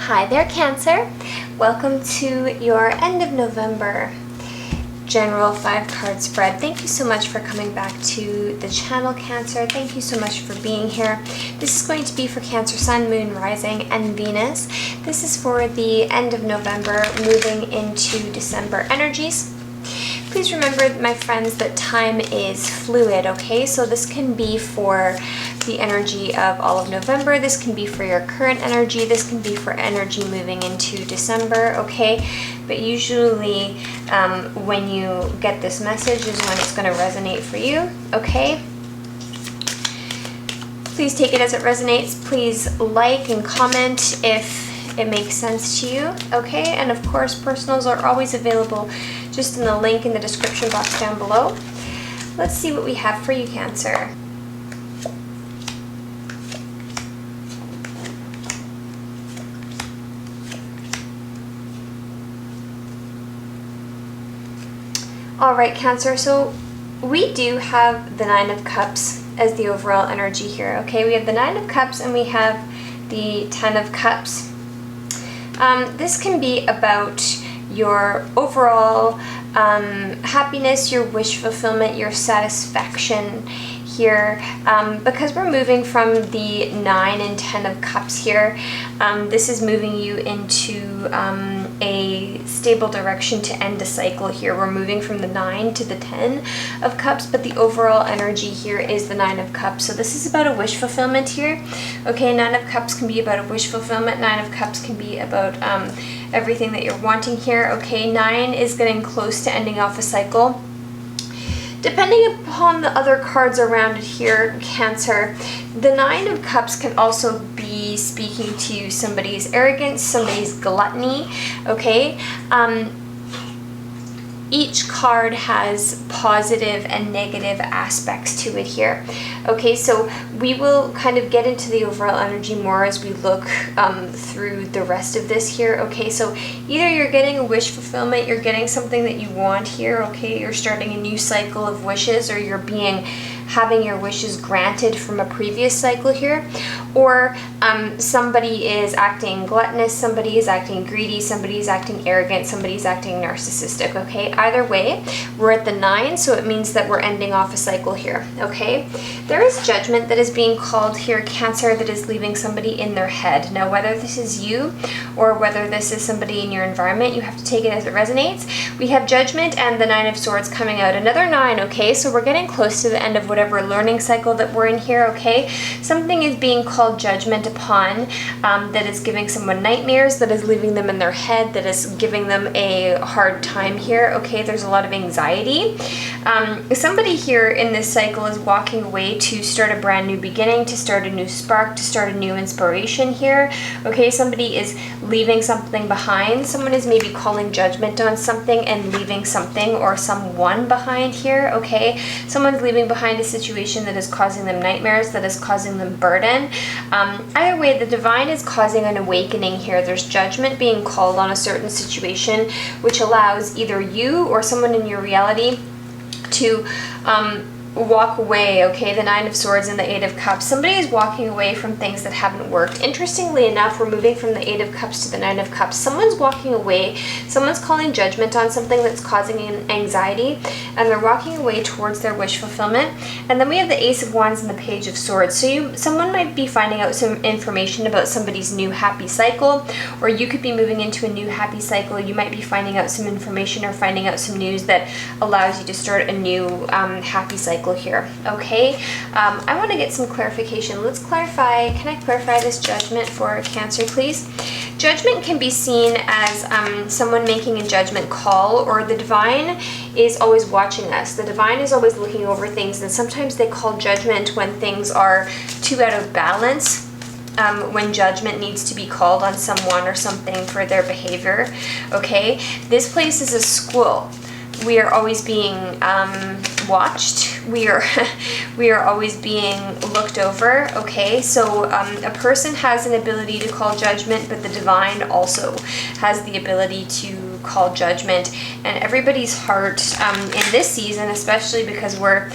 Hi there, Cancer. Welcome to your end of November general 5-card spread. Thank you so much for coming back to the channel, Cancer. Thank you so much for being here. This is going to be for Cancer Sun, Moon, Rising, and Venus. This is for the end of November, moving into December energies. Please remember, my friends, that time is fluid, okay? So this can be for the energy of all of November. This can be for your current energy. This can be for energy moving into December, okay? But usually when you get this message is when it's going to resonate for you, okay? Please take it as it resonates. Please like and comment if it makes sense to you, okay? And of course, personals are always available just in the link in the description box down below. Let's see what we have for you, Cancer. All right, Cancer, so we do have the Nine of Cups as the overall energy here, okay? We have the Nine of Cups and we have the 10 of Cups. This can be about your overall happiness, your wish fulfillment, your satisfaction here, because we're moving from the 9 and 10 of Cups here. This is moving you into a stable direction to end a cycle here. We're moving from the 9 to the 10 of Cups, but the overall energy here is the 9 of Cups. So this is about a wish fulfillment here. Okay, 9 of Cups can be about a wish fulfillment. 9 of Cups can be about everything that you're wanting here. Okay, 9 is getting close to ending off a cycle. Depending upon the other cards around it here, Cancer, the 9 of Cups can also be speaking to somebody's arrogance, somebody's gluttony, okay? Each card has positive and negative aspects to it here. Okay, so we will kind of get into the overall energy more as we look through the rest of this here. Okay, so either you're getting a wish fulfillment, you're getting something that you want here, okay, you're starting a new cycle of wishes, or you're having your wishes granted from a previous cycle here, or somebody is acting gluttonous, somebody is acting greedy, somebody is acting arrogant, somebody is acting narcissistic, okay? Either way, we're at the 9, so it means that we're ending off a cycle here, okay? There is judgment that is being called here, Cancer, that is leaving somebody in their head. Now, whether this is you or whether this is somebody in your environment, you have to take it as it resonates. We have judgment and the 9 of Swords coming out. Another 9, okay? So we're getting close to the end of whatever learning cycle that we're in here, okay? Something is being called judgment upon that is giving someone nightmares, that is leaving them in their head, that is giving them a hard time here, okay? There's a lot of anxiety. Somebody here in this cycle is walking away to start a brand new beginning, to start a new spark, to start a new inspiration here, okay? Somebody is leaving something behind. Someone is maybe calling judgment on something and leaving something or someone behind here, okay? Someone's leaving behind a situation that is causing them nightmares, that is causing them burden. Either way, the divine is causing an awakening here. There's judgment being called on a certain situation, which allows either you or someone in your reality to walk away, okay? The 9 of Swords and the 8 of Cups. Somebody is walking away from things that haven't worked. Interestingly enough, we're moving from the 8 of Cups to the 9 of Cups. Someone's walking away. Someone's calling judgment on something that's causing anxiety, and they're walking away towards their wish fulfillment. And then we have the Ace of Wands and the Page of Swords. So someone might be finding out some information about somebody's new happy cycle, or you could be moving into a new happy cycle. You might be finding out some information or finding out some news that allows you to start a new happy cycle here, okay? I want to get some clarification. Let's clarify. Can I clarify this judgment for Cancer, please? Judgment can be seen as someone making a judgment call, or the divine is always watching us. The divine is always looking over things, and sometimes they call judgment when things are too out of balance. When judgment needs to be called on someone or something for their behavior, okay? This place is a school. We are always being watched. We are always being looked over, okay? So a person has an ability to call judgment, but the divine also has the ability to call judgment. And everybody's heart in this season, especially because we're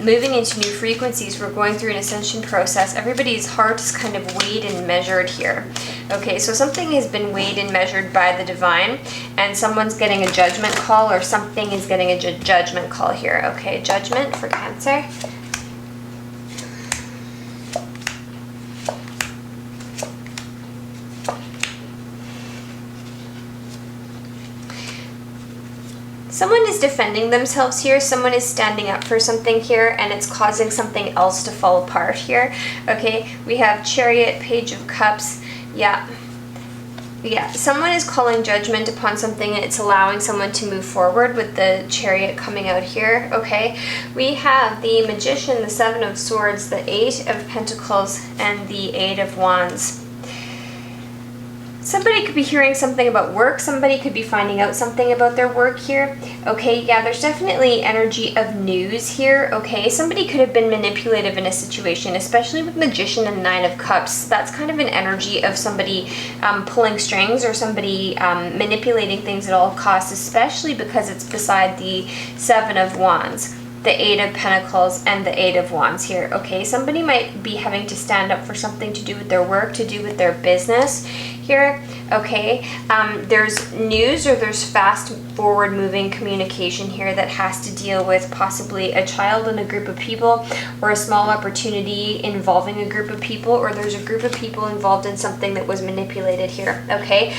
moving into new frequencies, we're going through an ascension process, everybody's heart is kind of weighed and measured here. Okay, so something has been weighed and measured by the divine, and someone's getting a judgment call, or something is getting a judgment call here. Okay, judgment for Cancer. Someone is defending themselves here. Someone is standing up for something here, and it's causing something else to fall apart here. Okay, we have Chariot, Page of Cups. Yeah, someone is calling judgment upon something, and it's allowing someone to move forward with the Chariot coming out here. Okay, we have the Magician, the Seven of Swords, the Eight of Pentacles, and the Eight of Wands. Somebody could be hearing something about work. Somebody could be finding out something about their work here. Okay, yeah, there's definitely energy of news here. Okay, somebody could have been manipulative in a situation, especially with Magician and Nine of Cups. That's kind of an energy of somebody pulling strings, or somebody manipulating things at all costs, especially because it's beside the Seven of Wands, the Eight of Pentacles, and the Eight of Wands here. Okay, somebody might be having to stand up for something to do with their work, to do with their business here. Okay, there's news, or there's fast forward moving communication here that has to deal with possibly a child and a group of people, or a small opportunity involving a group of people, or there's a group of people involved in something that was manipulated here. Okay,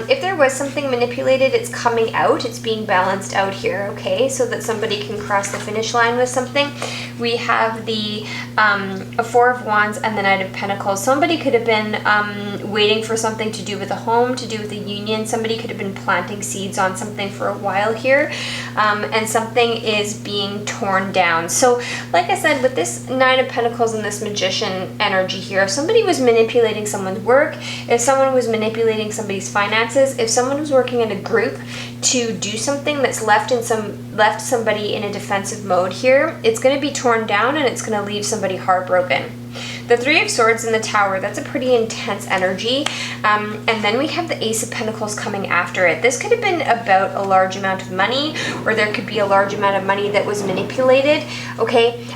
if there was something manipulated, it's coming out, it's being balanced out here. Okay, so that somebody can cross the finish line with something. We have the Four of Wands and the Knight of Pentacles. Somebody could have been waiting for something to do with a home, to do with a union. Somebody could have been planting seeds on something for a while here, and something is being torn down. So like I said, with this Nine of Pentacles and this Magician energy here, if somebody was manipulating someone's work, if someone was manipulating somebody's finances, if someone was working in a group to do something that's left somebody in a defensive mode here, it's going to be torn down, and it's going to leave somebody heartbroken. The Three of Swords in the Tower, that's a pretty intense energy. And then we have the Ace of Pentacles coming after it. This could have been about a large amount of money, or there could be a large amount of money that was manipulated. Okay,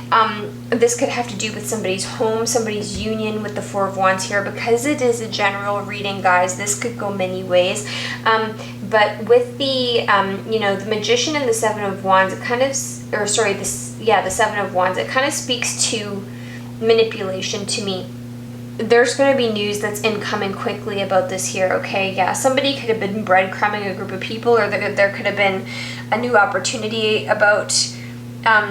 this could have to do with somebody's home, somebody's union with the Four of Wands here. Because it is a general reading, guys, this could go many ways. But with the, the Magician and the Seven of Wands, it kind of, the Seven of Wands, it kind of speaks to manipulation to me. There's going to be news that's incoming quickly about this here. Okay, yeah, somebody could have been breadcrumbing a group of people, or there could have been a new opportunity about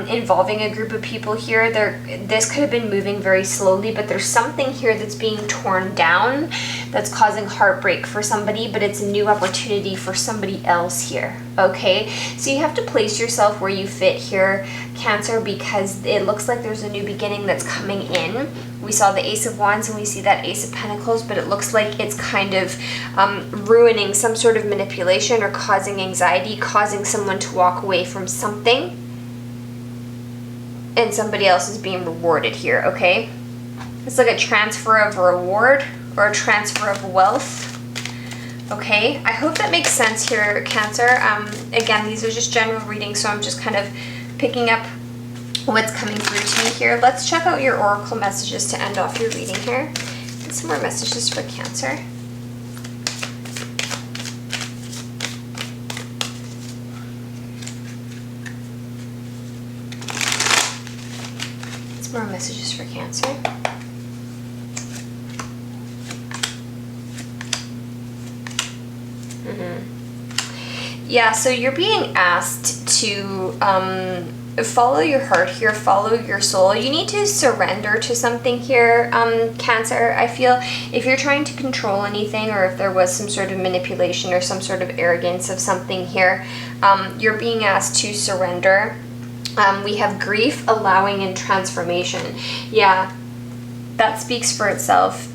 involving a group of people here. This could have been moving very slowly, but there's something here that's being torn down that's causing heartbreak for somebody, but it's a new opportunity for somebody else here. Okay, so you have to place yourself where you fit here, Cancer, because it looks like there's a new beginning that's coming in. We saw the Ace of Wands and we see that Ace of Pentacles, but it looks like it's kind of ruining some sort of manipulation, or causing anxiety, causing someone to walk away from something, and somebody else is being rewarded here. Okay, it's like a transfer of a reward, or a transfer of wealth. Okay, I hope that makes sense here, Cancer. Again, these are just general readings, so I'm just kind of picking up what's coming through to me here. Let's check out your oracle messages to end off your reading here. Get some more messages for Cancer. Some more messages for Cancer. Yeah, so you're being asked to follow your heart here, follow your soul. You need to surrender to something here, Cancer. I feel if you're trying to control anything, or if there was some sort of manipulation or some sort of arrogance of something here, you're being asked to surrender. We have grief, allowing, and transformation. Yeah, that speaks for itself.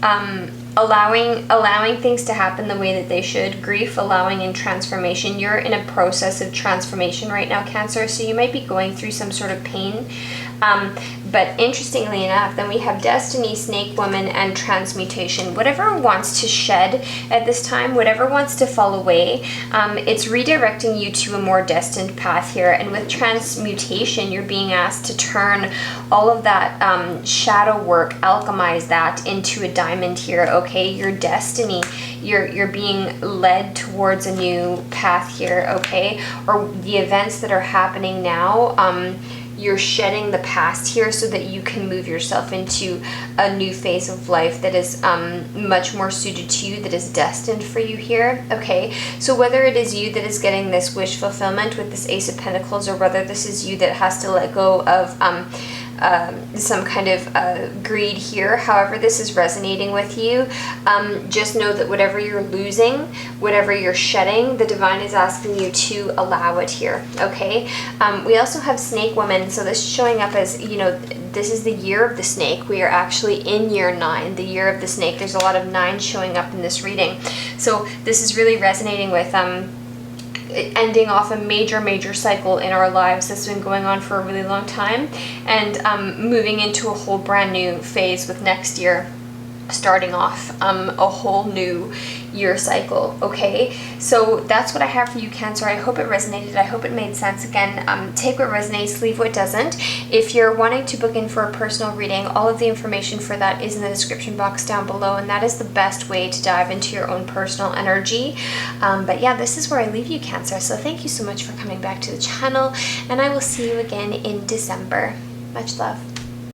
Allowing things to happen the way that they should. Grief, allowing, and transformation. You're in a process of transformation right now, Cancer, so you might be going through some sort of pain But interestingly enough, then we have Destiny, Snake Woman, and Transmutation. Whatever wants to shed at this time, whatever wants to fall away, it's redirecting you to a more destined path here. And with Transmutation, you're being asked to turn all of that shadow work, alchemize that into a diamond here, okay? Your destiny, you're being led towards a new path here, okay? Or the events that are happening now, you're shedding the past here so that you can move yourself into a new phase of life that is much more suited to you, that is destined for you here, okay? So whether it is you that is getting this wish fulfillment with this Ace of Pentacles, or whether this is you that has to let go of some kind of greed here, however this is resonating with you, just know that whatever you're losing, whatever you're shedding, the divine is asking you to allow it here, okay? We also have Snake Woman, so this is showing up as, you know, this is the year of the snake. We are actually in year 9, the year of the snake. There's a lot of 9 showing up in this reading. So this is really resonating with ending off a major cycle in our lives that's been going on for a really long time, and moving into a whole brand new phase with next year starting off a whole new year cycle, okay? So that's what I have for you, Cancer. I hope it resonated. I hope it made sense. Again, take what resonates, leave what doesn't. If you're wanting to book in for a personal reading, all of the information for that is in the description box down below, and that is the best way to dive into your own personal energy. But yeah, this is where I leave you, Cancer. So thank you so much for coming back to the channel, and I will see you again in December. Much love.